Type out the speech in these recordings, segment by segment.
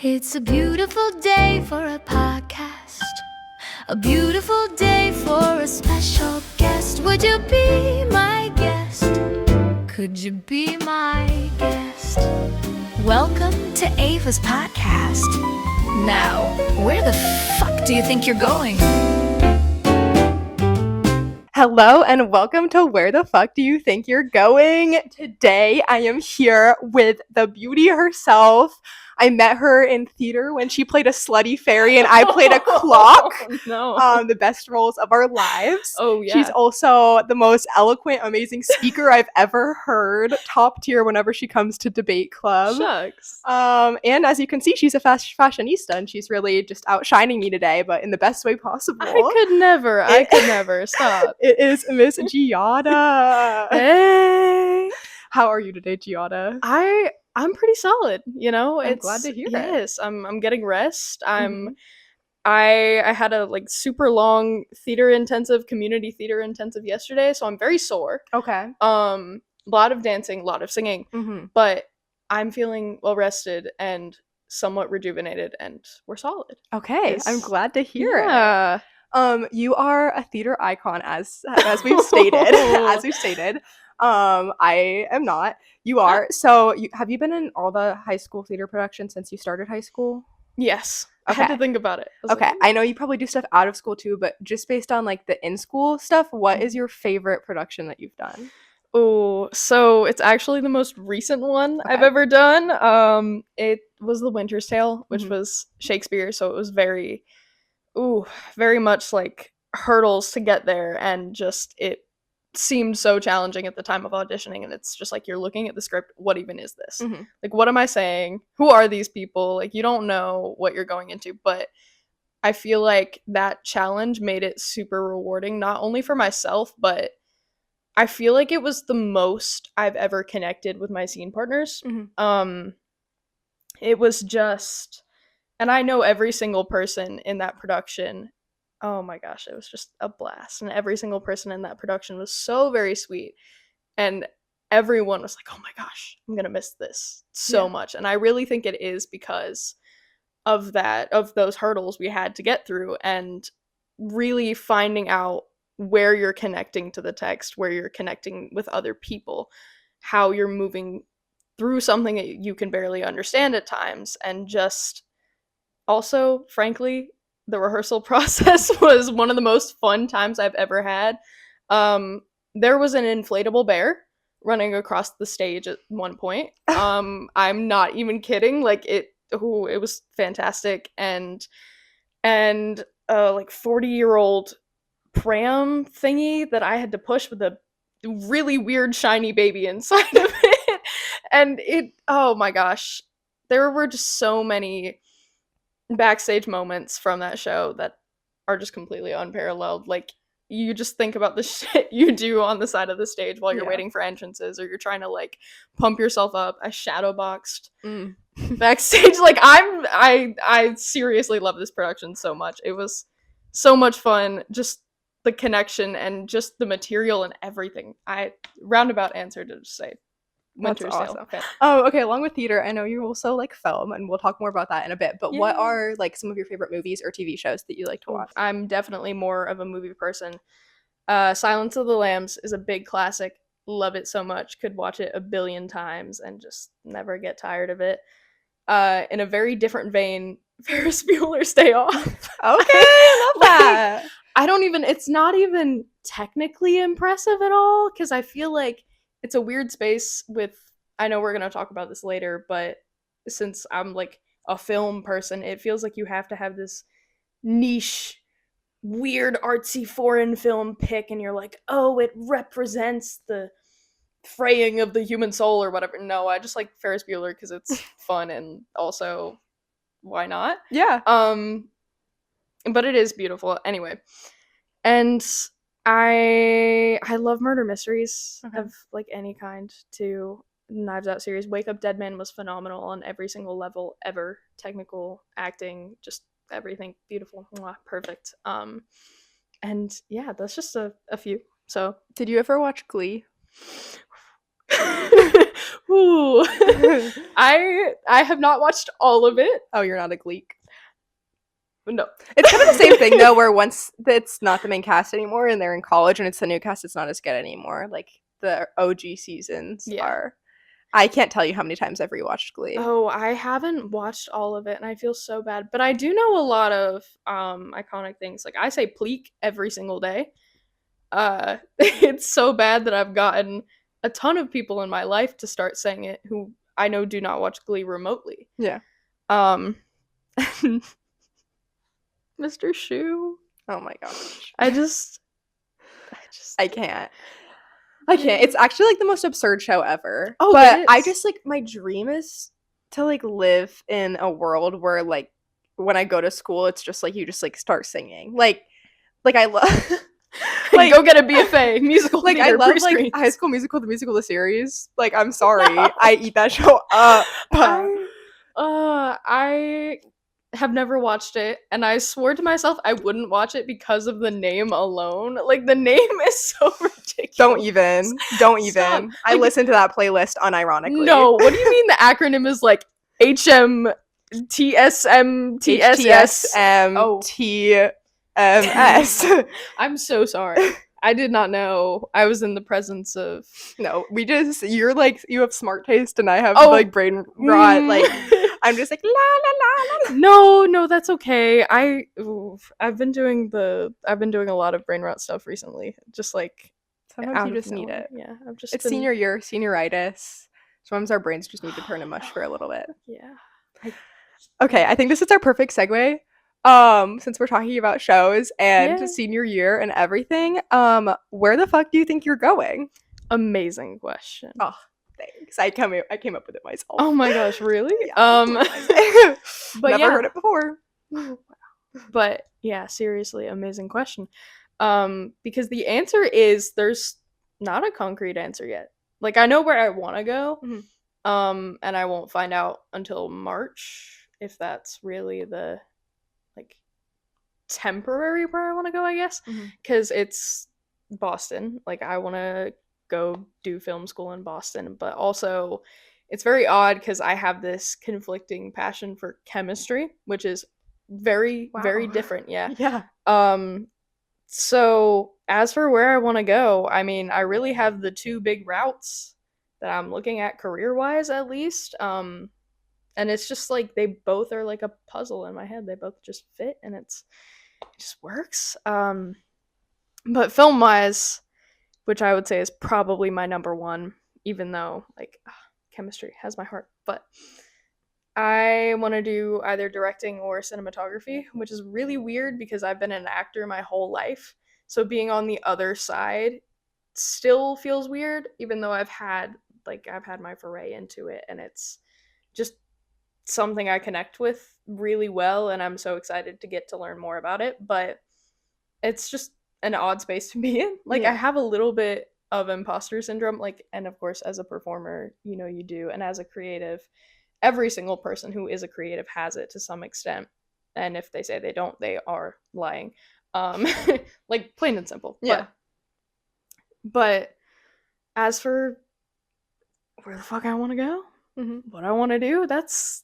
It's a beautiful day for a podcast. A beautiful day for a special guest. Would you be my guest? Could you be my guest? Welcome to Ava's podcast. Now, where the fuck do you think you're going? Hello and welcome to Where the Fuck Do You Think You're Going? Today I am here with the beauty herself. I met her in theater when she played a slutty fairy and I played a clock. No. The best roles of our lives. Oh, yeah. She's also the most eloquent, amazing speaker I've ever heard. Top tier whenever she comes to debate club. Shucks. And as you can see, she's a fashionista and she's really just outshining me today, but in the best way possible. I could never. Stop. It is Miss Giada. Hey. How are you today, Giada? I'm pretty solid, you know? I'm glad to hear it. Yes, I'm getting rest. Mhm. I had a super long community theater intensive yesterday, so I'm very sore. Okay. A lot of dancing, a lot of singing, Mm-hmm. but I'm feeling well rested and somewhat rejuvenated, and we're solid. Okay, I'm glad to hear it. Yeah. You are a theater icon, as we've stated. I am not. You are. So, have you been in all the high school theater productions since you started high school? Yes. Okay. I had to think about it. Okay, I know you probably do stuff out of school too, but just based on like the in-school stuff, what is your favorite production that you've done? Oh, so it's actually the most recent one I've Okay. ever done. It was The Winter's Tale, which Mhm. was Shakespeare, so it was very much like hurdles to get there, and just it seemed so challenging at the time of auditioning, and it's just like you're looking at the script, what even is this? Mhm. Like, what am I saying? Who are these people? Like, you don't know what you're going into, but I feel like that challenge made it super rewarding, not only for myself, but I feel like it was the most I've ever connected with my scene partners. Mhm. It was just, and I know every single person in that production. Oh my gosh, it was just a blast. And every single person in that production was so very sweet. And everyone was like, oh my gosh, I'm going to miss this so much. And I really think it is because of those hurdles we had to get through, and really finding out where you're connecting to the text, where you're connecting with other people, how you're moving through something that you can barely understand at times, and just also, frankly, the rehearsal process was one of the most fun times I've ever had. There was an inflatable bear running across the stage at one point. I'm not even kidding. Like, it was fantastic, and like 40-year-old pram thingy that I had to push with a really weird shiny baby inside of it. And oh my gosh, there were just so many backstage moments from that show that are just completely unparalleled. Like, you just think about the shit you do on the side of the stage while you're waiting for entrances, or you're trying to like pump yourself up. I shadow boxed backstage. Like, I seriously love this production so much. It was so much fun, just the connection and just the material and everything. Roundabout answer to just say Winter's That's Tale. awesome. Okay. Oh, okay. Along with theater, I know you also like film, and we'll talk more about that in a bit. But what Yeah. are like some of your favorite movies or TV shows that you like to watch? I'm definitely more of a movie person. Silence of the Lambs is a big classic. Love it so much. Could watch it a billion times and just never get tired of it. In a very different vein, Ferris Bueller's Day Off. Okay, I love that. It's not even technically impressive at all, because I feel like it's a weird space with, I know we're going to talk about this later, but since I'm like a film person, it feels like you have to have this niche, weird, artsy foreign film pick, and you're like, oh, it represents the fraying of the human soul or whatever. No, I just like Ferris Bueller because it's fun, and also, why not? Yeah. But it is beautiful anyway. And I love murder mysteries of like any kind too. Knives Out series. Wake Up Dead Man was phenomenal on every single level ever. Technical, acting, just everything beautiful. Mwah, perfect. And yeah, that's just a few. So Did you ever watch Glee? Ooh. I have not watched all of it. Oh, you're not a Gleek. No. It's kind of the same thing though, where once it's not the main cast anymore and they're in college and it's the new cast, it's not as good anymore. Like the OG seasons are. I can't tell you how many times I've rewatched Glee. Oh, I haven't watched all of it and I feel so bad. But I do know a lot of iconic things. Like I say pleek every single day. It's so bad that I've gotten a ton of people in my life to start saying it who I know do not watch Glee remotely. Yeah. Mr. Shoe. Oh my gosh. I can't. It's actually like the most absurd show ever. Oh, but I just like my dream is to like live in a world where like when I go to school, it's just like you just like start singing. Like I love like go get a BFA musical. Like I love like High School Musical, the musical, the series. Like I'm sorry, I eat that show up. I have never watched it, and I swore to myself I wouldn't watch it because of the name alone. Like the name is so ridiculous. Don't even. Stop. I listen to that playlist unironically. No, what do you mean the acronym is like HMTSM TSM I'm so sorry. I did not know I was in the presence of. No, you're like, you have smart taste and I have like brain rot. Like I'm just like la la la la. No, that's okay. I've been doing a lot of brain rot stuff recently. Just like sometimes you just need it. Yeah, It's senior year, senioritis. Sometimes our brains just need to turn to mush for a little bit. Yeah. Okay, I think this is our perfect segue. Since we're talking about shows and senior year and everything, where the fuck do you think you're going? Amazing question. Oh, thanks. I came up with it myself. Oh my gosh, really? Yeah, but never heard it before. But yeah, seriously, amazing question. Because the answer is there's not a concrete answer yet. Like I know where I want to go, and I won't find out until March if that's really the like temporary where I want to go, I guess, because it's Boston. Like I want to go do film school in Boston, but also it's very odd because I have this conflicting passion for chemistry, which is very very different. Yeah. So as for where I want to go, I mean, I really have the two big routes that I'm looking at career wise, at least. And it's just like they both are like a puzzle in my head. They both just fit and it just works. But film wise, which I would say is probably my number one, even though like chemistry has my heart. But I want to do either directing or cinematography, which is really weird because I've been an actor my whole life. So being on the other side still feels weird, even though I've had my foray into it and it's just something I connect with really well and I'm so excited to get to learn more about it, but it's just an odd space to be in. Like I have a little bit of imposter syndrome, like, and of course as a performer, you know, you do, and as a creative, every single person who is a creative has it to some extent, and if they say they don't, they are lying. Like plain and simple. But as for where the fuck I want to go, what I want to do, that's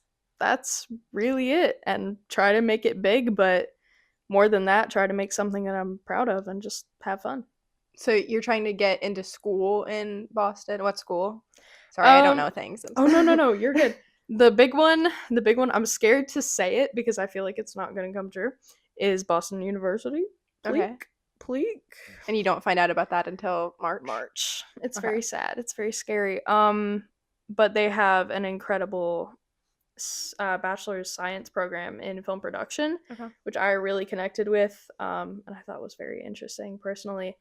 really it, and try to make it big, but more than that, try to make something that I'm proud of and just have fun. So you're trying to get into school in Boston? What school? Sorry, I don't know things. Oh no, you're good. The big one, I'm scared to say it because I feel like it's not going to come true, is Boston University. Pleek. And you don't find out about that until March. It's very sad. It's very scary. But they have an incredible bachelor's science program in film production, which I really connected with, and I thought was very interesting personally.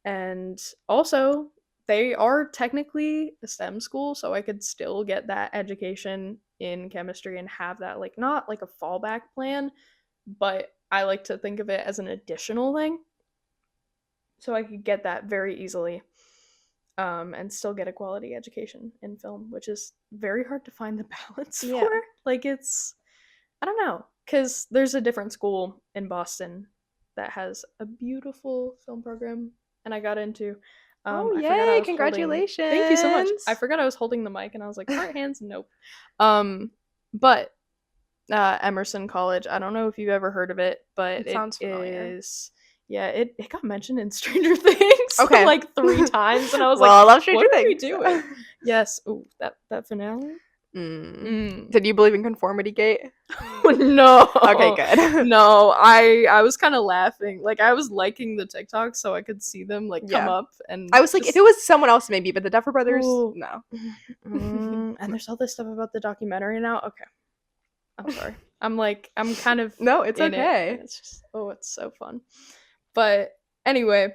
And also, they are technically a STEM school, so I could still get that education in chemistry and have that, like, not like a fallback plan, but I like to think of it as an additional thing. So I could get that very easily, and still get a quality education in film, which is very hard to find the balance for. Like, it's, I don't know, because there's a different school in Boston that has a beautiful film program, and I got into, Oh, I forgot I yay, was congratulations. Thank you so much. I forgot I was holding the mic and I was like, heart hands, nope. But Emerson College, I don't know if you've ever heard of it, but It sounds familiar. is, yeah, it got mentioned in Stranger Things Okay. like 3 times, and I was Well, I like, love Stranger what are we Things. doing? Yes. Ooh, that finale? Did you believe in conformity gate? No. Okay, good. No, I was kind of laughing. Like, I was liking the TikToks so I could see them like come Yeah. up, and I was like, if it was someone else, maybe, but the Duffer Brothers, Ooh. no. And there's all this stuff about the documentary now. Okay, I'm sorry. I'm kind of No, it's in okay. it, and it's just it's so fun. But anyway,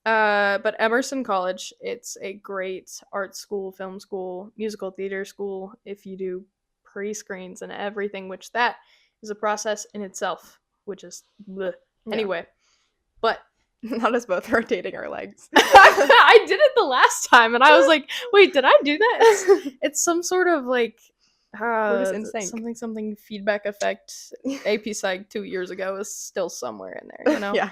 but Emerson College, it's a great art school, film school, musical theater school. If you do pre-screens and everything, which that is a process in itself, which is bleh. Yeah. Anyway. But Not us both rotating our legs. I did it the last time, and I was like, wait, did I do that? It's some sort of like We're just in sync. something feedback effect. AP Psych 2 years ago is still somewhere in there, you know. Yeah.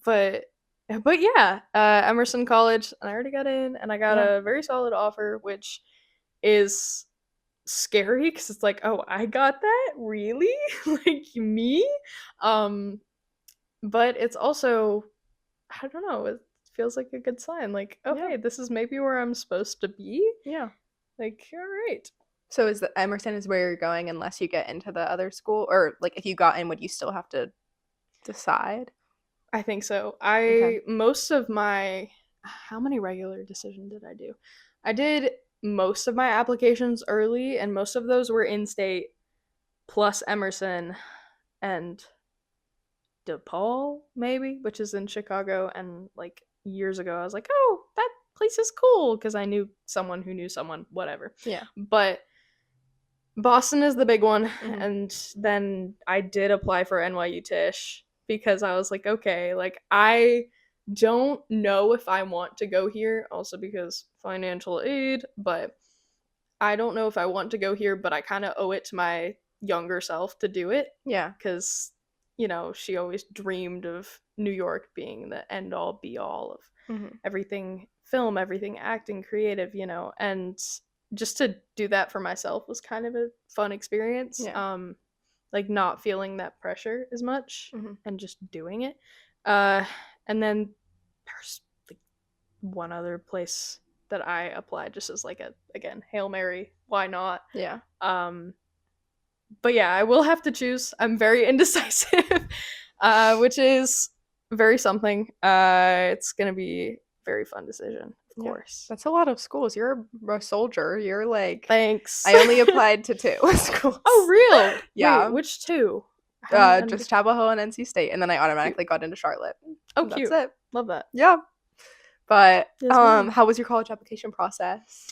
But yeah, Emerson College, and I already got in, and I got a very solid offer, which is scary because it's like, oh, I got that, really? Like, me? But it's also, I don't know, it feels like a good sign. Like, okay, this is maybe where I'm supposed to be. Yeah. Like, all right. So is the Emerson is where you're going unless you get into the other school, or like if you got in, would you still have to decide? I think so. Most of my, how many regular decisions did I do? I did most of my applications early, and most of those were in-state, plus Emerson and DePaul, maybe, which is in Chicago. And like years ago, I was like, oh, that place is cool, because I knew someone who knew someone, whatever. Yeah. But Boston is the big one. Mhm. And then I did apply for NYU Tisch because I was like, okay, like, I don't know if I want to go here, also because financial aid, but I don't know if I want to go here, but I kind of owe it to my younger self to do it. Yeah. Because, you know, she always dreamed of New York being the end all be all of everything film, everything acting, creative, you know, and just to do that for myself was kind of a fun experience. Yeah. Like, not feeling that pressure as much and just doing it. And then there's like one other place that I applied just as like a, again, Hail Mary, why not? Yeah. But yeah, I will have to choose. I'm very indecisive, which is very something. It's gonna be a very fun decision, of course. That's a lot of schools. You're a soldier. You're like, Thanks. I only applied to 2 schools. Oh, real? Yeah. Wait, which 2? Just Chapel Hill and NC State, and then I automatically got into Charlotte. Oh, That's cute. it. Love that. Yeah. But Yes, ma'am. how was your college application process?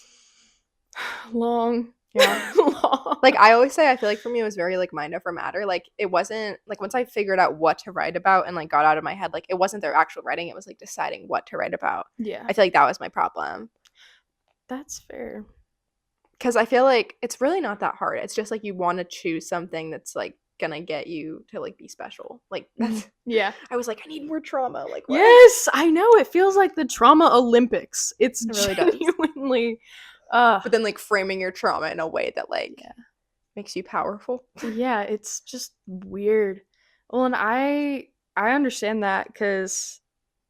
Long. Yeah. Long. Like, I always say, I feel like for me it was very like mind over matter. Like, it wasn't like, once I figured out what to write about and like got out of my head, like, it wasn't their actual writing, it was like deciding what to write about. Yeah. I feel like that was my problem. That's fair. Because I feel like it's really not that hard. It's just like you want to choose something that's like gonna get you to like be special. Like, that's Yeah. I was like, I need more trauma. Like, what? Yes, I know. It feels like the trauma Olympics. It's It really does. genuinely But then like framing your trauma in a way that like makes you powerful. Yeah, it's just weird. Well, and I understand that because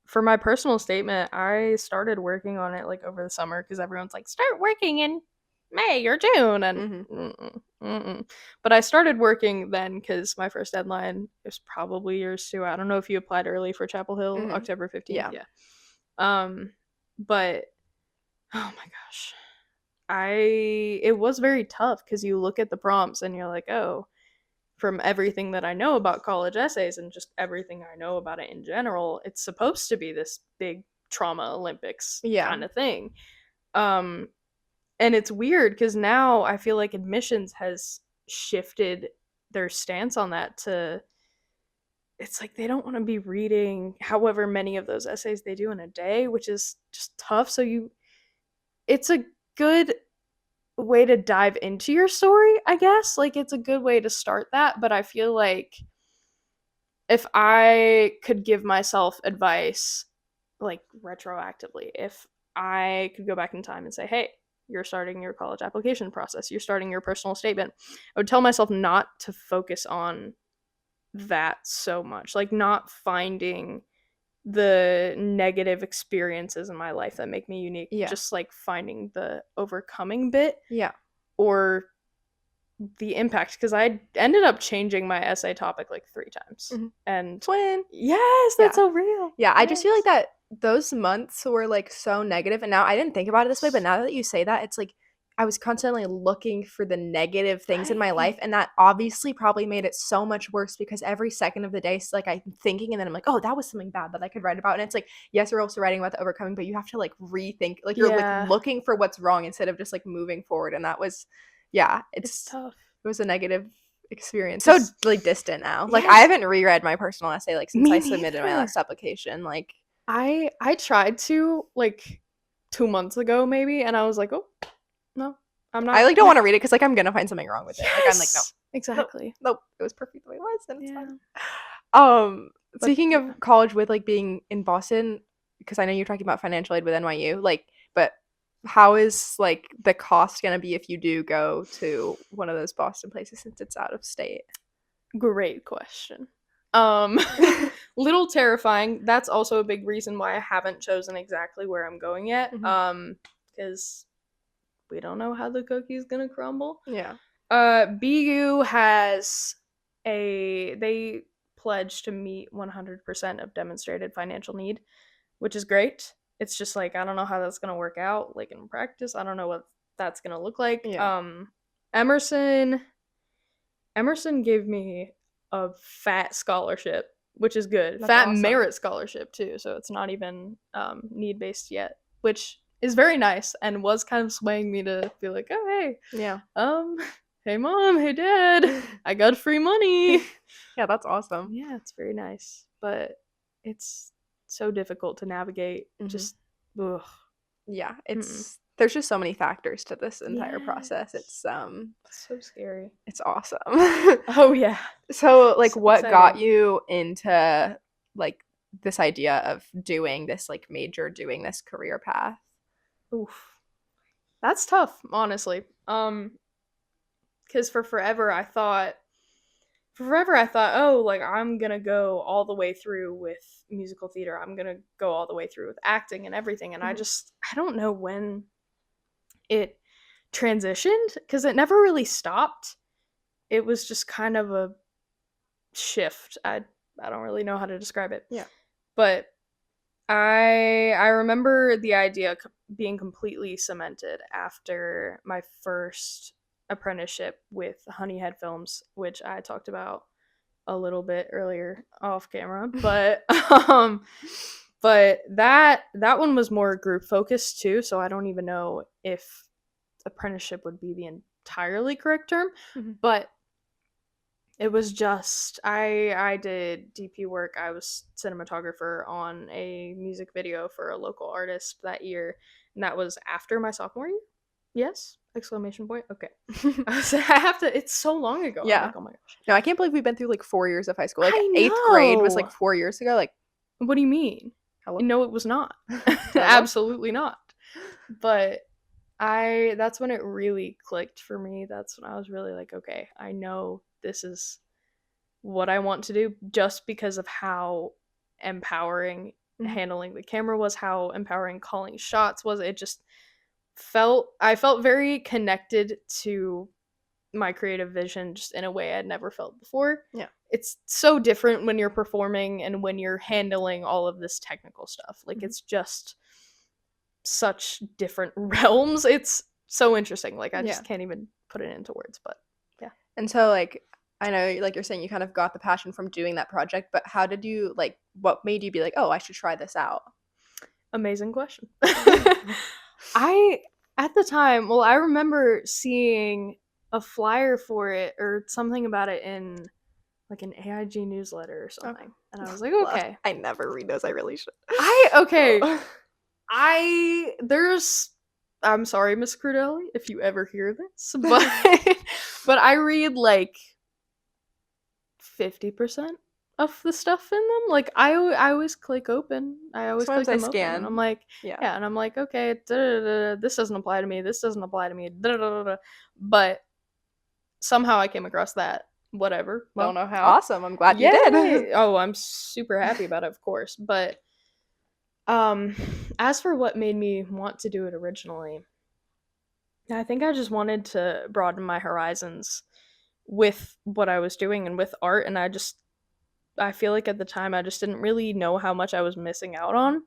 for my personal statement, I started working on it like over the summer because everyone's like, start working in May or June, and but I started working then because my first deadline is probably yours too. I don't know if you applied early for Chapel Hill, October 15th. Yeah. But oh my gosh. It was very tough because you look at the prompts and you're like, oh, from everything that I know about college essays and just everything I know about it in general, it's supposed to be this big trauma Olympics kind of thing. And it's weird because now I feel like admissions has shifted their stance on that to, it's like they don't want to be reading however many of those essays they do in a day, which is just tough. So it's a good way to dive into your story, I guess. Like, it's a good way to start that, but I feel like if I could give myself advice, like retroactively, if I could go back in time and say, hey, you're starting your college application process, you're starting your personal statement, I would tell myself not to focus on that so much, like not finding the negative experiences in my life that make me unique, Yeah. just like finding the overcoming bit Yeah. or the impact, because I ended up changing my essay topic like 3 times. Mhm. And Twin. yes, that's Yeah. so real. Yeah, I just feel like Yes. that those months were like so negative, and now I didn't think about it this way, but now that you say that, it's like I was constantly looking for the negative things in my life, Right. and that obviously probably made it so much worse because every second of the day, like I'm thinking, and then I'm like, oh, that was something bad that I could write about, and it's like, yes, you're also writing about the overcoming, but you have to like rethink, like you're like Yeah. looking for what's wrong instead of just like moving forward, and that was, yeah, It's tough. it was a negative experience. So like distant now. Like I Yes. haven't reread my personal essay like since Me I submitted my neither. last application. Like I tried to like 2 months ago maybe, and I was like, oh no, I'm not. I like don't want to read it because like I'm gonna find something wrong with it. Like I'm like, no, Yes, exactly. nope, it was perfect the way it was, and it's Yeah. fine. But Speaking yeah. of college with like being in Boston, because I know you're talking about financial aid with NYU, like, but how is like the cost gonna be if you do go to one of those Boston places since it's out of state? Great question. Little terrifying. That's also a big reason why I haven't chosen exactly where I'm going yet. Mhm. Because we don't know how the cookie's gonna crumble. Yeah. BU has they pledge to meet 100% of demonstrated financial need, which is great. It's just like I don't know how that's gonna work out, like in practice. I don't know what that's gonna look like. Yeah. Emerson gave me a fat scholarship, which is good. That's Fat awesome. merit scholarship too, so it's not even need based yet, which is very nice and was kind of swaying me to be like, oh hey, Yeah. hey mom, hey dad, I got free money. Yeah, that's awesome. Yeah, it's very nice, but it's so difficult to navigate. Mhm. Just ugh. Yeah, there's just so many factors to this entire process. Yes. It's so scary. It's awesome. Oh yeah. So, like, So what got exciting. you into like this idea of doing this like major, doing this career path? Oof. That's tough, honestly. Because for forever I thought, oh, like I'm gonna go all the way through with musical theater. I'm gonna go all the way through with acting and everything. And Mhm. I don't know when it transitioned because it never really stopped. It was just kind of a shift. I don't really know how to describe it. Yeah. But I remember the idea being completely cemented after my first apprenticeship with Honeyhead Films, which I talked about a little bit earlier off camera, but but that one was more group focused too, so I don't even know if apprenticeship would be the entirely correct term, Mhm. but it was just I did DP work. I was cinematographer on a music video for a local artist that year, and that was after my sophomore year. Yes? Exclamation point. Okay. I have to. It's so long ago. I'm Yeah. like, oh my gosh. No, I can't believe we've been through like 4 years of high school. Like I 8th grade was know. like 4 years ago. Like, What do you mean? hello? No, it was not. Hello? Absolutely not. But that's when it really clicked for me. That's when I was really like, okay, I know this is what I want to do just because of how empowering Mhm. handling the camera was, how empowering calling shots was. It just I felt very connected to my creative vision just in a way I'd never felt before. Yeah. It's so different when you're performing and when you're handling all of this technical stuff. Like Mhm. it's just such different realms. It's so interesting. Like I just Yeah. can't even put it into words, but yeah. And so like I know like you're saying you kind of got the passion from doing that project, but how did you like what made you be like, "Oh, I should try this out?" Amazing question. I at the time, well, I remember seeing a flyer for it or something about it in like an AIG newsletter or something. And I was like, Well, okay. I never read those. I really should. Okay. Oh. I'm sorry, Miss Crudelli, if you ever hear this, but but I read like 50% of the stuff in them. Like I always click open. I always Sometimes click I them open, and scan. I'm like, Yeah. yeah, and I'm like, okay, this doesn't apply to me. This doesn't apply to me. But somehow I came across that. Whatever. Don't know how. Awesome. I'm glad you Yeah. did. Oh, I'm super happy about it, of course. But as for what made me want to do it originally, I think I just wanted to broaden my horizons with what I was doing and with art, and I feel like at the time I just didn't really know how much I was missing out on.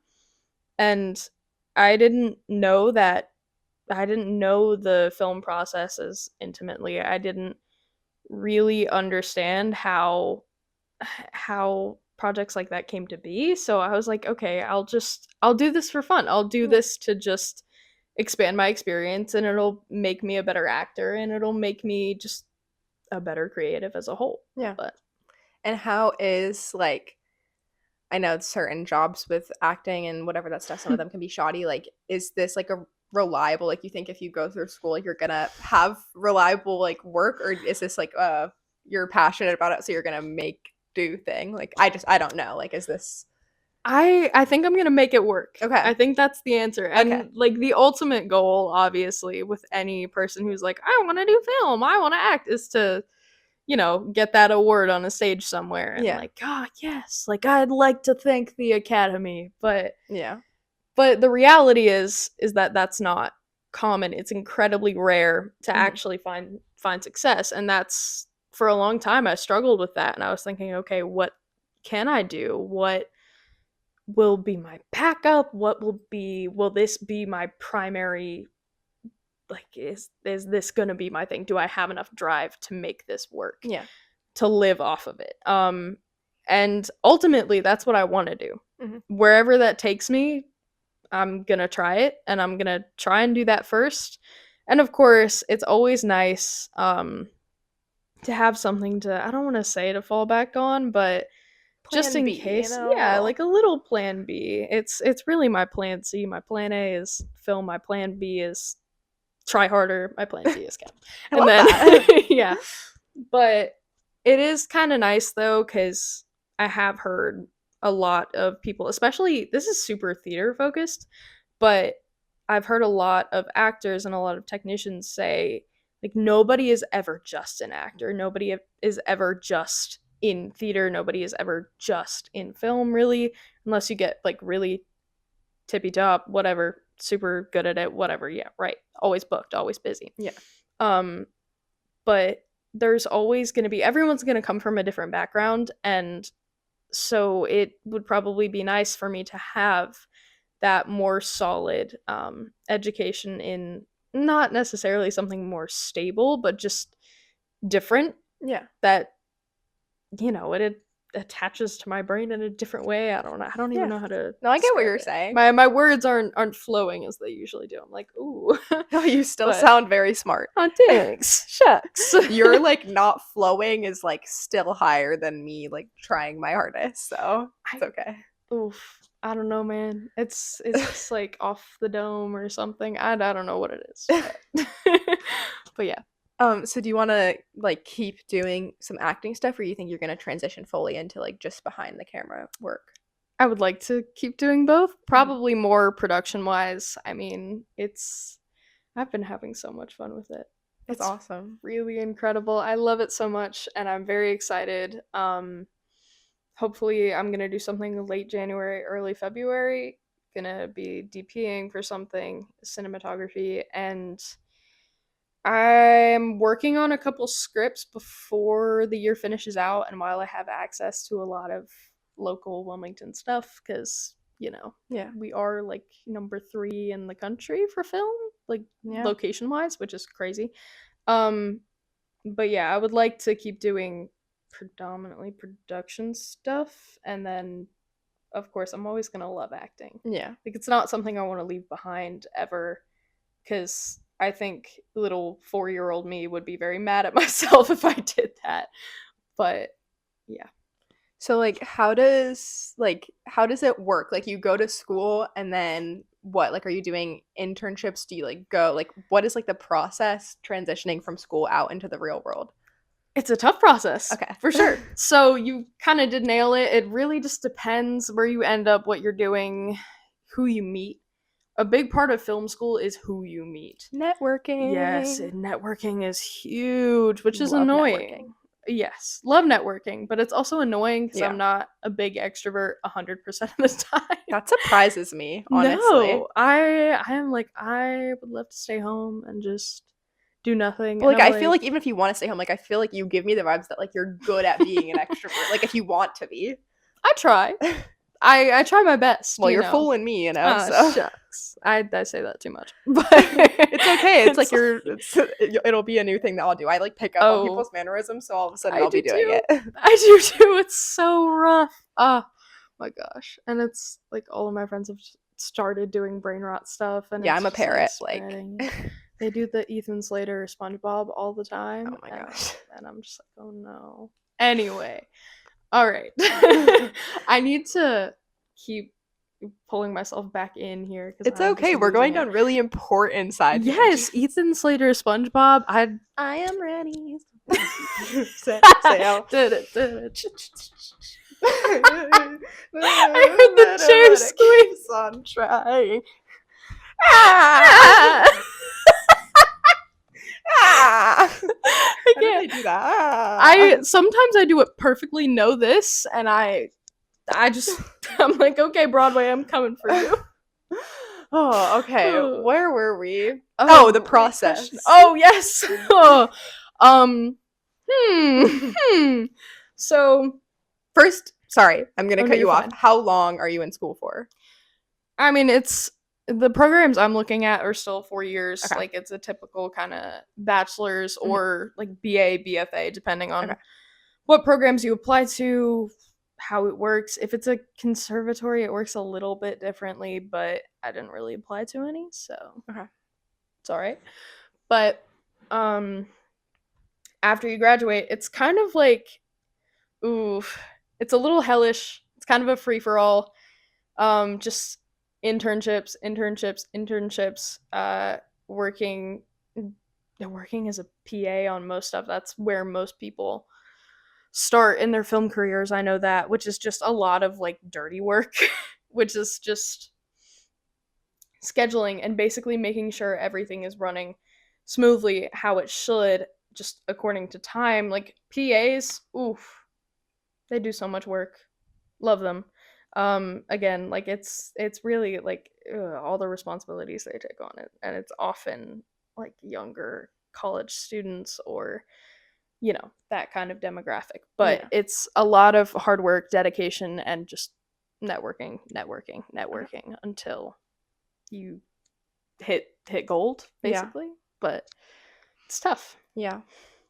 And I didn't know that I didn't know the film process as intimately. I didn't really understand how projects like that came to be. So I was like, okay, I'll do this for fun. I'll do this to just expand my experience, and it'll make me a better actor, and it'll make me just a better creative as a whole. Yeah. But And how is, like, I know certain jobs with acting and whatever that stuff, some of them can be shoddy. Like, is this like a reliable, like, you think if you go through school, like, you're gonna have reliable, like, work, or is this like you're passionate about it, so you're gonna make do thing? Like, I don't know. Like, is this I think I'm gonna make it work. Okay. I think that's the answer. And Okay. like the ultimate goal, obviously, with any person who's like, I want to do film, I want to act, is to, get that award on a stage somewhere. And Yeah. like, oh yes, like I'd like to thank the Academy, but Yeah. the reality is that that's not common. It's incredibly rare to Mhm. actually find success, and that's, for a long time I struggled with that, and I was thinking, okay, what can I do? What will be my backup? Will this be my primary, like, is this going to be my thing? Do I have enough drive to make this work? Yeah. To live off of it. And ultimately that's what I want to do. Mhm. Wherever that takes me, I'm going to try it, and I'm going to try and do that first. And of course, it's always nice to have something to, I don't want to say to fall back on, but just Plan in B, case, yeah, like a little plan B. It's really my plan C. My plan A is film. My plan B is try harder. My plan C is camp. I And love then that. yeah, but it is kind of nice though, because I have heard a lot of people, especially, this is super theater focused, but I've heard a lot of actors and a lot of technicians say, like, nobody is ever just an actor. Nobody is ever just in theater. Nobody is ever just in film, really, unless you get like really tippy top, whatever, super good at it, whatever. Yeah, right. Always booked, always busy. Yeah. But there's always going to be, everyone's going to come from a different background, and so it would probably be nice for me to have that more solid education in, not necessarily something more stable, but just different, Yeah. that it attaches to my brain in a different way. I don't know. I don't even know how to. No, I get what describe you're it. saying. My words aren't flowing as they usually do. I'm like, ooh. No, you still But- sound very smart. Oh, thanks. Shucks. Your, like, not flowing is, like, still higher than me, like, trying my hardest, so it's okay. Oof. I don't know, man. It's just like off the dome or something. I don't know what it is. But yeah. So do you want to, like, keep doing some acting stuff, or you think you're going to transition fully into, like, just behind the camera work? I would like to keep doing both. Probably more production wise. I mean, I've been having so much fun with it. That's It's awesome. really incredible. I love it so much, and I'm very excited. Hopefully I'm gonna do something late January, early February. Gonna be DPing for something, cinematography, and I'm working on a couple scripts before the year finishes out, and while I have access to a lot of local Wilmington stuff, because Yeah. we are like number 3 in the country for film, like Yeah. location wise, which is crazy. But yeah, I would like to keep doing predominantly production stuff, and then of course I'm always gonna love acting. Yeah. Like, it's not something I want to leave behind ever, because I think little 4-year-old me would be very mad at myself if I did that. But yeah. So, like, how does it work? Like, you go to school and then what? Like, are you doing internships? Do you, like, go, like, what is, like, the process transitioning from school out into the real world? It's a tough process. Okay. For sure. So you kind of did nail it. It really just depends where you end up, what you're doing, who you meet. A big part of film school is who you meet. Networking. Yes, networking is huge, which is Love annoying. networking. Yes, love networking, but it's also annoying because Yeah. I'm not a big extrovert 100% of the time. That surprises me, honestly. No, I am like, I would love to stay home and just do nothing. But, like, and I'm I feel like even if you want to stay home, like, I feel like you give me the vibes that, like, you're good at being an extrovert. Like, if you want to be. I try. I try my best. Well, you you're know. fooling me, you know, Ah, so. shucks. I say that too much. But It's okay. It's like it'll be a new thing that I'll do. I, like, pick up on Oh. people's mannerisms, so all of a sudden I I'll be do doing too. it. I do too. It's so rough. Oh my gosh. And it's like all of my friends have started doing brain rot stuff. And Yeah, it's I'm a just, parrot, spreading. They do the Ethan Slater SpongeBob all the time. Oh my gosh. And I'm just like, oh no. Anyway. All right. I need to keep pulling myself back in here because It's okay. We're going down really important side Yes, tangents. Ethan Slater SpongeBob. I am ready. Say out. I heard the chair squeak. On trying. I How did can't. they do that? I sometimes I do it perfectly. Know this, and I just I'm like, okay, Broadway, I'm coming for you. Oh, okay. Where were we? Oh, The great process. question. Oh, yes. So, First, sorry, I'm gonna Oh, no, cut you you're off. fine. How long are you in school for? I mean, it's the programs I'm looking at are still 4 years. Okay. Like, it's a typical kind of bachelor's Mhm. or like BA, BFA, depending on Okay. what programs you apply to, how it works. If it's a conservatory, it works a little bit differently, but I didn't really apply to any, so Okay. it's all right. But after you graduate, it's kind of like, it's a little hellish. It's kind of a free for all. Just internships, working as a PA on most stuff. That's where most people start in their film careers. I know that, which is just a lot of like dirty work, which is just scheduling and basically making sure everything is running smoothly how it should, just according to time. Like PAs, they do so much work. Love them. Again, like it's really like all the responsibilities they take on it, and it's often like younger college students or that kind of demographic. But Yeah. it's a lot of hard work, dedication, and just networking until you hit gold, basically. But it's tough. Yeah.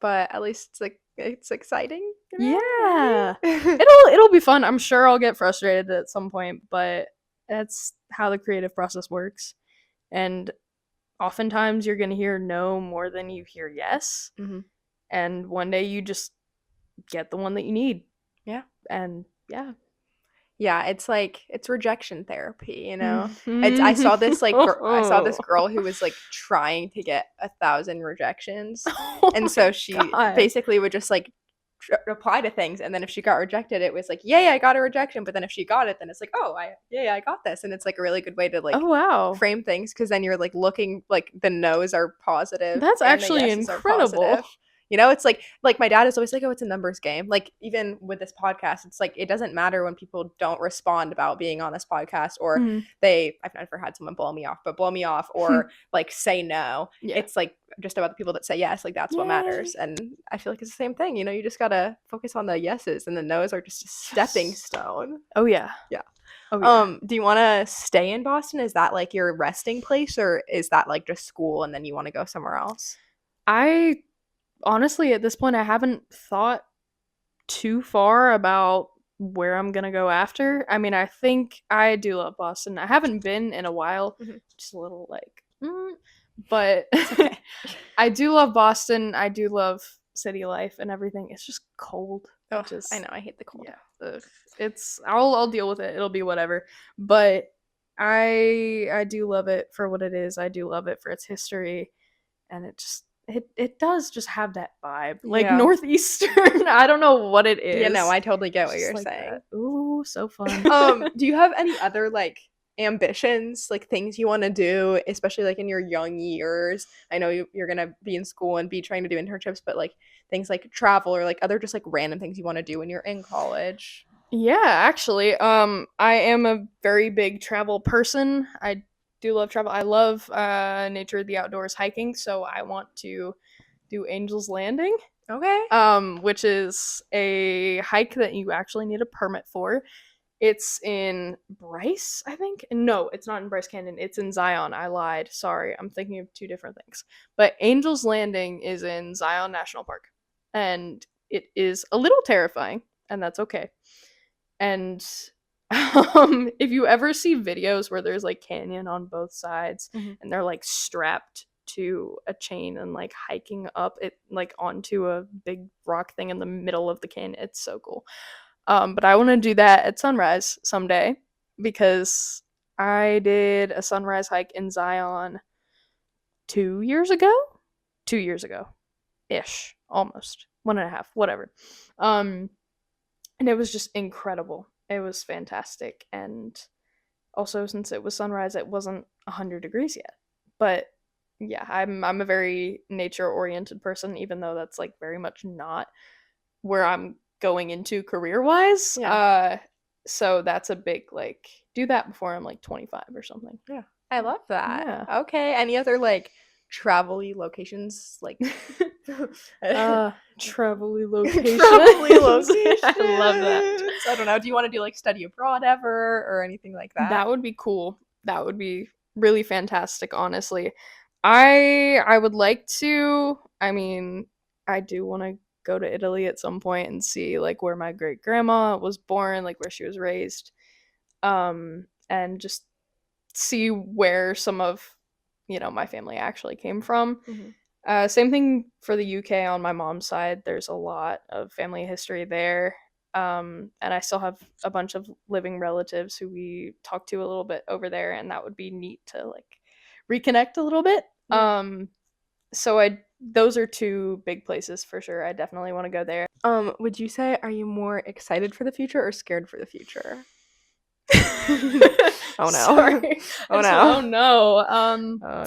But at least it's like it's exciting. you know? Yeah. It'll be fun. I'm sure I'll get frustrated at some point, but that's how the creative process works. And oftentimes you're going to hear no more than you hear yes. Mm-hmm. And one day you just get the one that you need. Yeah. And yeah. Yeah, it's like it's rejection therapy, you know. I saw this like I saw this girl who was like trying to get 1,000 rejections, and so she basically would just like apply to things, and then if she got rejected, it was like, yay, I got a rejection. But then if she got it, then it's like, oh, I got this, and it's like a really good way to like frame things, because then you're like looking like the no's are positive. That's and actually the yeses incredible. Are positive. You know, it's like my dad is always like, oh, it's a numbers game. Like even with this podcast, it's like it doesn't matter when people don't respond about being on this podcast, or I've never had someone blow me off or like say no. Yeah. It's like just about the people that say yes. Like that's what matters. And I feel like it's the same thing. You know, you just gotta focus on the yeses, and the no's are just a stepping stone. Oh yeah. Yeah. Oh, yeah. Do you want to stay in Boston? Is that like your resting place, or is that like just school and then you want to go somewhere else? Honestly, at this point, I haven't thought too far about where I'm gonna go after. I mean, I think I do love Boston. I haven't been in a while, just a little like, but okay. I do love Boston. I do love city life and everything. It's just cold. Oh, I know. I hate the cold. Yeah, I'll deal with it. It'll be whatever. But I do love it for what it is. I do love it for its history, and it just it does just have that vibe, like Yeah. northeastern. I don't know what it is. Yeah, no, I totally get what Just you're like saying. that. Ooh, so fun. Do you have any other like ambitions, like things you want to do, especially like in your young years? I know you're gonna be in school and be trying to do internships, but like things like travel or like other just like random things you want to do when you're in college. Yeah, actually, I am a very big travel person. I do love travel. I love nature, the outdoors, hiking. So I want to do Angel's Landing, Okay. which is a hike that you actually need a permit for. It's in Bryce, I think. No, it's not in Bryce Canyon. It's in Zion. I lied. Sorry, I'm thinking of two different things. But Angel's Landing is in Zion National Park, and it is a little terrifying, and that's okay. And if you ever see videos where there's like canyon on both sides Mhm. and they're like strapped to a chain and like hiking up it like onto a big rock thing in the middle of the canyon, it's so cool. But I want to do that at sunrise someday because I did a sunrise hike in Zion 2 years ago. 2 years ago ish, almost 1.5, whatever. And it was just incredible. It was fantastic. And also, since it was sunrise, it wasn't 100 degrees yet. But yeah, I'm a very nature oriented person, even though that's like very much not where I'm going into career wise. Yeah. So that's a big like do that before I'm like 25 or something. Yeah. I love that. Yeah. Okay. Any other like travel-y locations like Travel-y locations. travel-y locations? I love that. I don't know. Do you want to do like study abroad ever or anything like that? That would be cool. That would be really fantastic, honestly. I would like to, I mean, I do want to go to Italy at some point and see like where my great grandma was born, like where she was raised. And just see where some of, my family actually came from. Mhm. Same thing for the UK on my mom's side. There's a lot of family history there. And I still have a bunch of living relatives who we talk to a little bit over there, and that would be neat to like reconnect a little bit. Yeah. So those are two big places for sure. I definitely want to go there. Would you say are you more excited for the future or scared for the future? Oh no. Sorry. Oh Oh no. no. Oh no.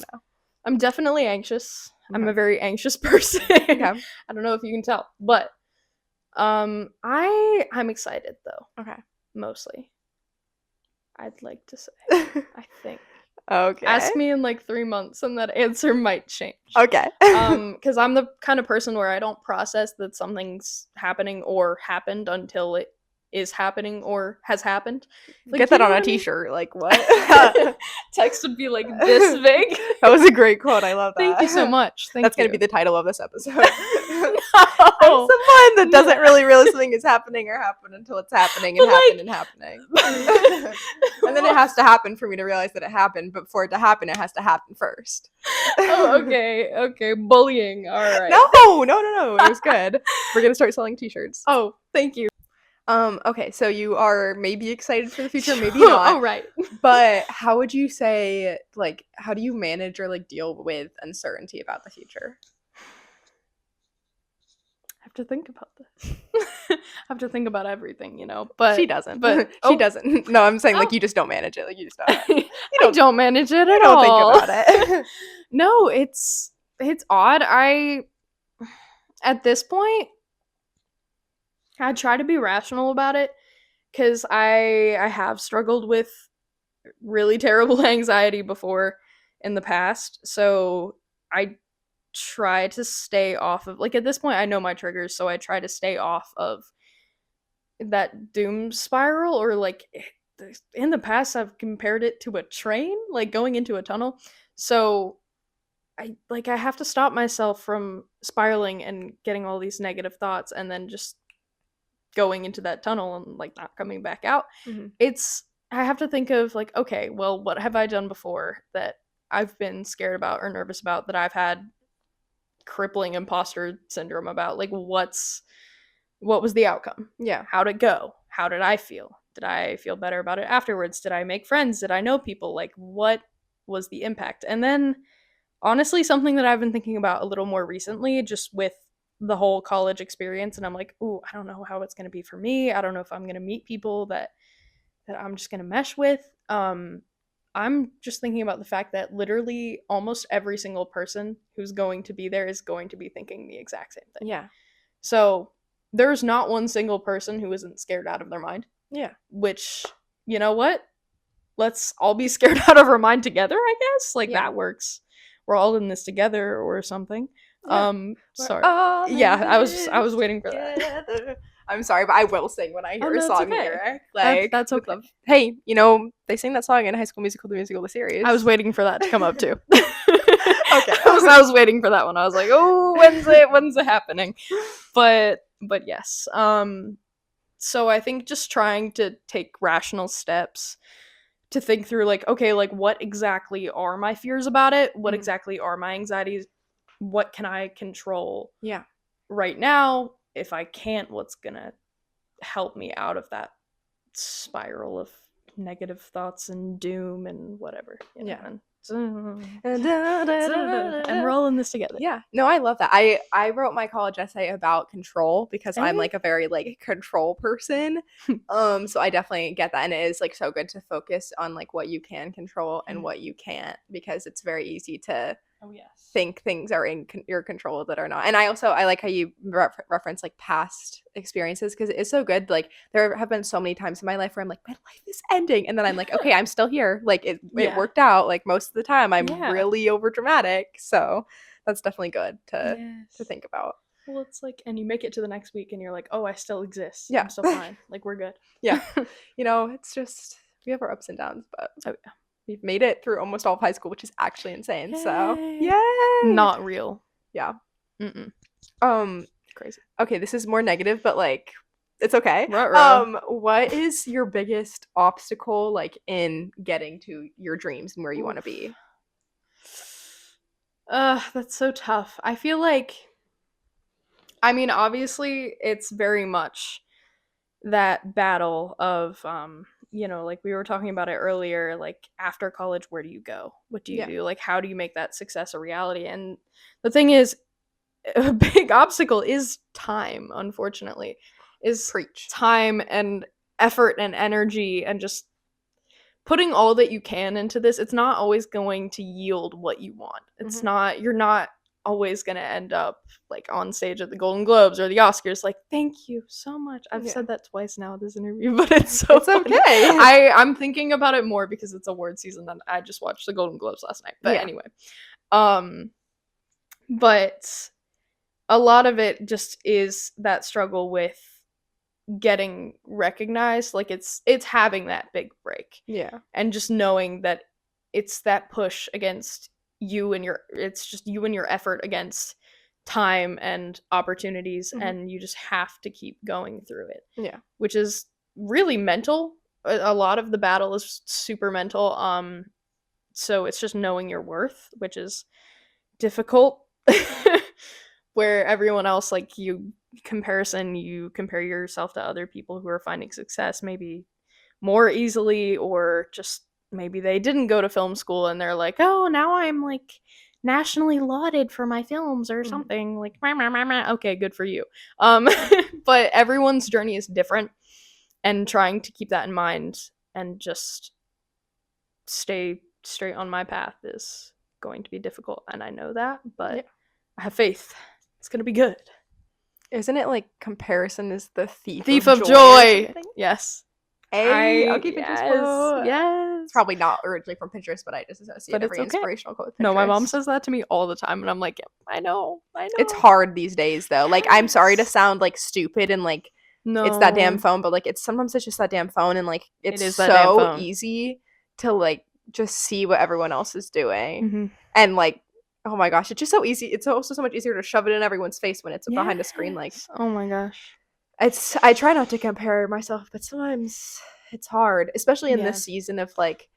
I'm definitely anxious. I'm Okay. a very anxious person. Okay. I don't know if you can tell, but I'm excited though, Okay. mostly. I'd like to say. I think. Okay. Ask me in like 3 months and that answer might change. Okay. Because I'm the kind of person where I don't process that something's happening or happened until it is happening or has happened. Like, Get you that know on a what I mean? t-shirt. Like what? Text would be like this big. That was a great quote. I love that. Thank you so much. Thank That's you. gonna be the title of this episode. No. I'm someone that doesn't really realize something is happening or happen until it's happening and But, like- and happening. And then it has to happen for me to realize that it happened, but for it to happen, it has to happen first. Oh, okay. Bullying. All right. No. It was good. We're gonna start selling t-shirts. Oh, thank you. Okay, so you are maybe excited for the future, maybe not. Oh, right. But how would you say, like, how do you manage or like deal with uncertainty about the future? I have to think about this. I have to think about everything, But She doesn't. But She doesn't. No, I'm saying like Oh. you just don't manage it. Like you just don't. I don't manage it at don't all. think about it. No, it's odd. At this point, I try to be rational about it because I have struggled with really terrible anxiety before in the past. So I try to stay off of, like, at this point I know my triggers, so I try to stay off of that doom spiral, or like in the past I've compared it to a train, like going into a tunnel. So I have to stop myself from spiraling and getting all these negative thoughts and then just going into that tunnel and like not coming back out. Mhm. I have to think of like, okay, well, what have I done before that I've been scared about or nervous about, that I've had crippling imposter syndrome about? Like, what was the outcome? Yeah. How'd it go? How did I feel? Did I feel better about it afterwards? Did I make friends? Did I know people? Like, what was the impact? And then honestly something that I've been thinking about a little more recently, just with the whole college experience. And I'm like, ooh, I don't know how it's going to be for me. I don't know if I'm going to meet people that I'm just going to mesh with. I'm just thinking about the fact that literally almost every single person who's going to be there is going to be thinking the exact same thing. Yeah. So there's not one single person who isn't scared out of their mind. Yeah. Which, you know what? Let's all be scared out of our mind together, I guess. Like, Yeah. that works. We're all in this together or something. Yeah. Sorry. All Yeah, in I was this waiting for that. together. I'm sorry, but I will sing when I hear Oh, a no, it's song okay. lyric. Like, That's with okay. love. Hey, you know, they sing that song in High School Musical, the musical, the series. I was waiting for that to come up too. Okay. I was waiting for that one. I was like, oh, when's it happening? But yes. So I think just trying to take rational steps to think through, like, okay, like, what exactly are my fears about it? What Mhm. exactly are my anxieties? What can I control Yeah. right now? If I can't, what's gonna help me out of that spiral of negative thoughts and doom and whatever? You know, Yeah. and we're all in this together. Yeah. No, I love that. I wrote my college essay about control because I'm Hey. like a very like control person. So I definitely get that, and it is like so good to focus on like what you can control and what you can't, because it's very easy to Oh yes. think things are in your control that are not. And I like how you reference like past experiences, because it is so good. Like there have been so many times in my life where I'm like, my life is ending, and then I'm like, okay, I'm still here. Like it Yeah. worked out. Like most of the time I'm Yeah. really over dramatic, so that's definitely good to Yes. think about. Well, it's like, and you make it to the next week and you're like, oh, I still exist. Yeah. I'm still fine. Like, we're good. Yeah. You know, it's just we have our ups and downs, but Oh, yeah. we've made it through almost all of high school, which is actually insane. So Yay. yay! Not real. Yeah. Mm-mm. Crazy. Okay, this is more negative, but like it's okay. Ruh-roh. What is your biggest obstacle like in getting to your dreams and where you want to be? That's so tough. I feel like, I mean, obviously, it's very much that battle of, you know, like we were talking about it earlier, like after college, where do you go? What do you do? Like, how do you make that success a reality? And the thing is, a big obstacle is time, unfortunately, is Preach. time and effort and energy and just putting all that you can into this. It's not always going to yield what you want. It's not, you're not always going to end up like on stage at the Golden Globes or the Oscars like, thank you so much. I've said that twice now this interview, but it's so funny. Okay. I'm thinking about it more because it's award season and I just watched the Golden Globes last night. But anyway, but a lot of it just is that struggle with getting recognized. Like it's having that big break. Yeah. And just knowing that it's that push against you and it's just you and your effort against time and opportunities, and you just have to keep going through it. Yeah. Which is really mental. A lot of the battle is super mental. So it's just knowing your worth, which is difficult. Where everyone else, like you compare yourself to other people who are finding success maybe more easily, or just maybe they didn't go to film school and they're like, oh, now I'm like nationally lauded for my films or something. Like, okay, good for you. But everyone's journey is different, and trying to keep that in mind and just stay straight on my path is going to be difficult, and I know that, but I have faith. It's gonna be good. Isn't it like comparison is the thief of joy? Yes. Okay, yes, Pinterest quote. yes. It's probably not originally from Pinterest, but I just associate every inspirational quote with Pinterest. No, my mom says that to me all the time, and I'm like, yep, I know. It's hard these days, though. Like, I'm sorry to sound like stupid and like it's that damn phone, but like sometimes it's just that damn phone, and like it's so easy to like just see what everyone else is doing, and like, oh my gosh, it's just so easy. It's also so much easier to shove it in everyone's face when it's behind a screen. Like, oh my gosh. I try not to compare myself, but sometimes it's hard, especially in this season of like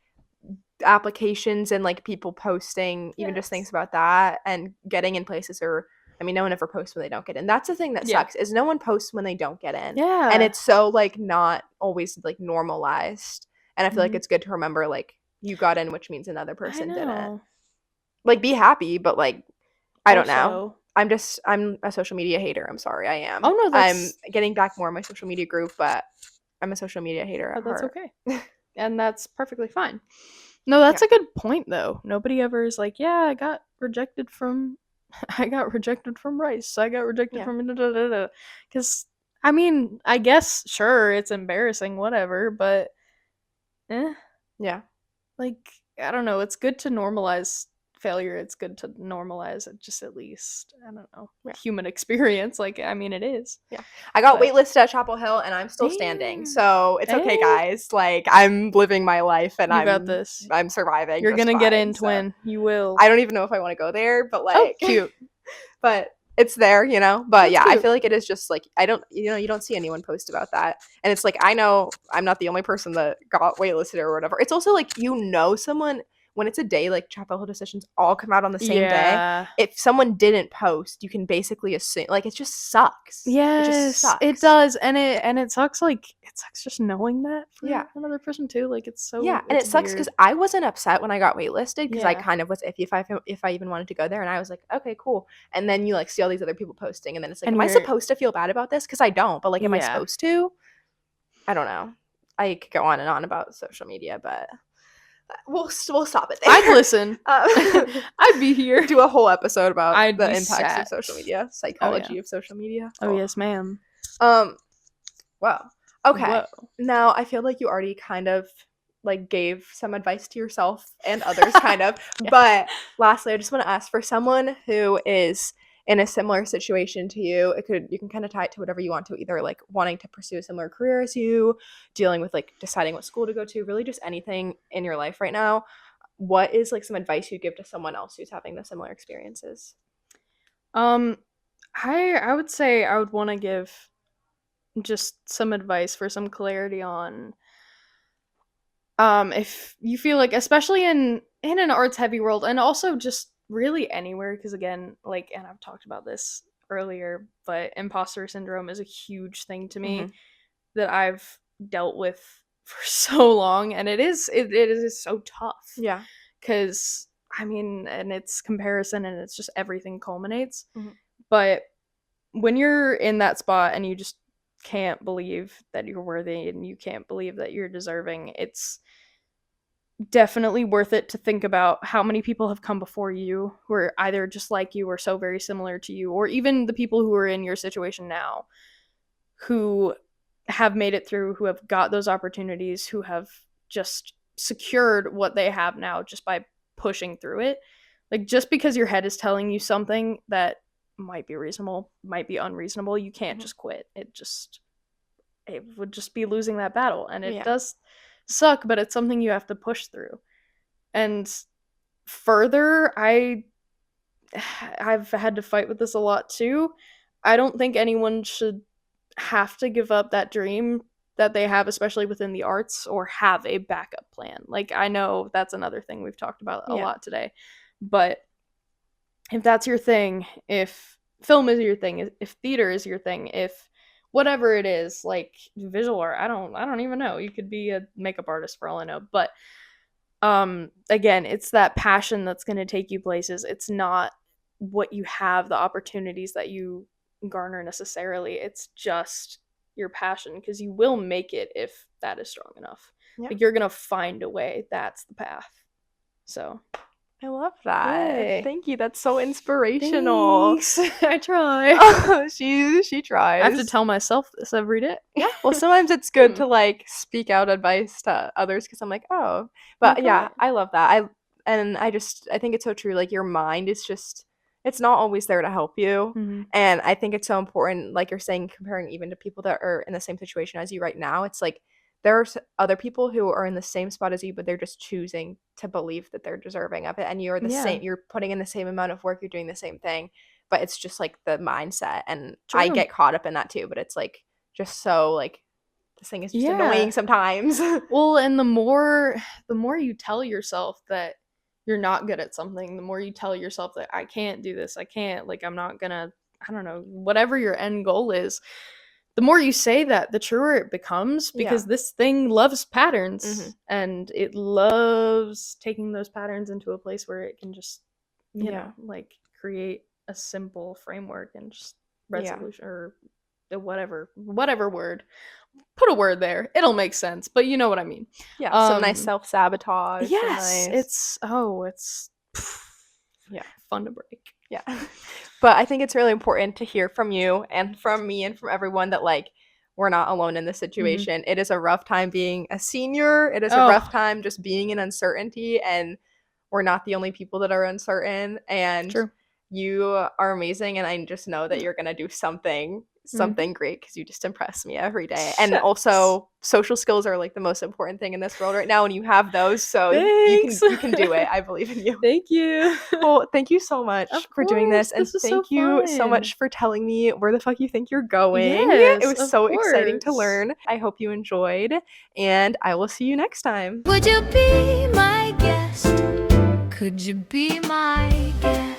applications and like people posting even just things about that and getting in places, or I mean, no one ever posts when they don't get in. That's the thing that sucks, is no one posts when they don't get in. Yeah. And it's so like not always like normalized. And I feel like it's good to remember like you got in, which means another person didn't. like be happy, but like I don't know. Also, I'm a social media hater. I'm sorry, I am. oh no, I'm that's getting back more in my social media group, but I'm a social media hater at that's heart. okay. And that's perfectly fine. No, that's Yeah. a good point though. Nobody ever is like, yeah, I got rejected from I got rejected from Rice. I got rejected Yeah. from because I mean, I guess sure it's embarrassing, whatever, but eh, Yeah. like I don't know. It's good to normalize failure. It's good to normalize it, just at least I don't know Yeah. human experience. Like I mean, it is. Yeah. I got But waitlisted at Chapel Hill and I'm still standing. damn, So it's okay, hey, guys. Like I'm living my life and you got this. I'm surviving You're just gonna get fine. in, So twin. You will. I don't even know if I want to go there, but Oh, like cute. but it's there, you know. But That's yeah, I cute. feel like it is just like I don't, you know, you don't see anyone post about that, and it's like I know I'm not the only person that got waitlisted or whatever. It's also like you know someone when it's a day like Chapel Hill decisions all come out on the same day. Yeah. If someone didn't post, you can basically assume like it just sucks. It just Yes, sucks. it does, and it sucks. Like it sucks just knowing that for Yeah. another person too. Like it's so Yeah, and it's it sucks because weird. I wasn't upset when I got waitlisted because I Yeah. kind of was iffy if I even wanted to go there, and I was like, okay, cool. And then you like see all these other people posting, and then it's like, And am I you're supposed to feel bad about this? Because I don't, but like, am I yeah. supposed to? I don't know. I could go on and on about social media, but we'll stop it there. I'd listen. Uh, I'd be here. do a whole episode about I'd the be impacts sad. of social media, psychology of social media. Oh yes, ma'am. Well, okay. Whoa. Now I feel like you already kind of like gave some advice to yourself and others kind of. Yeah. But lastly, I just want to ask for someone who is in a similar situation to you, you can kind of tie it to whatever you want to, either like wanting to pursue a similar career as you, dealing with like deciding what school to go to, really just anything in your life right now. What is like some advice you'd give to someone else who's having the similar experiences? Um, I would say I would want to give just some advice for some clarity on if you feel like especially in an arts heavy world and also just really anywhere because again like and I've talked about this earlier but imposter syndrome is a huge thing to me Mhm. that I've dealt with for so long and it is so tough Yeah. because I mean and it's comparison and it's just everything culminates Mhm. but when you're in that spot and you just can't believe that you're worthy and you can't believe that you're deserving it's definitely worth it to think about how many people have come before you who are either just like you or so very similar to you, or even the people who are in your situation now who have made it through, who have got those opportunities, who have just secured what they have now just by pushing through it. Like, just because your head is telling you something that might be reasonable, might be unreasonable, you can't Mhm. just quit. It would just be losing that battle. And it Yeah. does suck, but it's something you have to push through. And further, I've had to fight with this a lot too. I don't think anyone should have to give up that dream that they have, especially within the arts, or have a backup plan. Like I know that's another thing we've talked about a Yeah. lot today. But if that's your thing, if film is your thing, if theater is your thing, if whatever it is, like visual art, I don't even know. You could be a makeup artist for all I know. But again, it's that passion that's going to take you places. It's not what you have, the opportunities that you garner necessarily. It's just your passion because you will make it if that is strong enough. Yeah. Like you're going to find a way. That's the path. So I love that. Yay. Thank you. That's so inspirational. thanks. I try. Oh, she tries. I have to tell myself this every day. Yeah. Well, sometimes it's good to like speak out advice to others because I'm like, oh, but yeah, Okay. I love that. I think it's so true. Like your mind is just, it's not always there to help you, Mhm. and I think it's so important. Like you're saying, comparing even to people that are in the same situation as you right now, it's like there's other people who are in the same spot as you, but they're just choosing to believe that they're deserving of it, and you're the Yeah. same. You're putting in the same amount of work. You're doing the same thing, but it's just like the mindset, and I True. get caught up in that too. But it's like just so like this thing is just Yeah. annoying sometimes. Well, and the more you tell yourself that you're not good at something, the more you tell yourself that I can't do this, I can't, like I'm not gonna, I don't know, whatever your end goal is, the more you say that, the truer it becomes because Yeah. this thing loves patterns Mhm. and it loves taking those patterns into a place where it can just you Yeah. know, like create a simple framework and just Yeah. resolution or whatever word. Put a word there. It'll make sense, but you know what I mean. Yeah, some nice self-sabotage, some Yes, nice it's yeah. fun to break. Yeah. But I think it's really important to hear from you and from me and from everyone that, like, we're not alone in this situation. It is a rough time being a senior. It is a rough Oh. time just being in uncertainty, and we're not the only people that are uncertain. And True. you are amazing, and I just know that you're gonna do something great because you just impress me every day. And Shucks. also, social skills are like the most important thing in this world right now, and you have those, so Thanks. you can do it. I believe in you. Thank you. Well, thank you so much Of for doing this, course, and this was so thank you so fun. much for telling me where the fuck you think you're going. It Yes, was of so exciting to course. learn. I hope you enjoyed, and I will see you next time. Would you be my guest? Could you be my guest?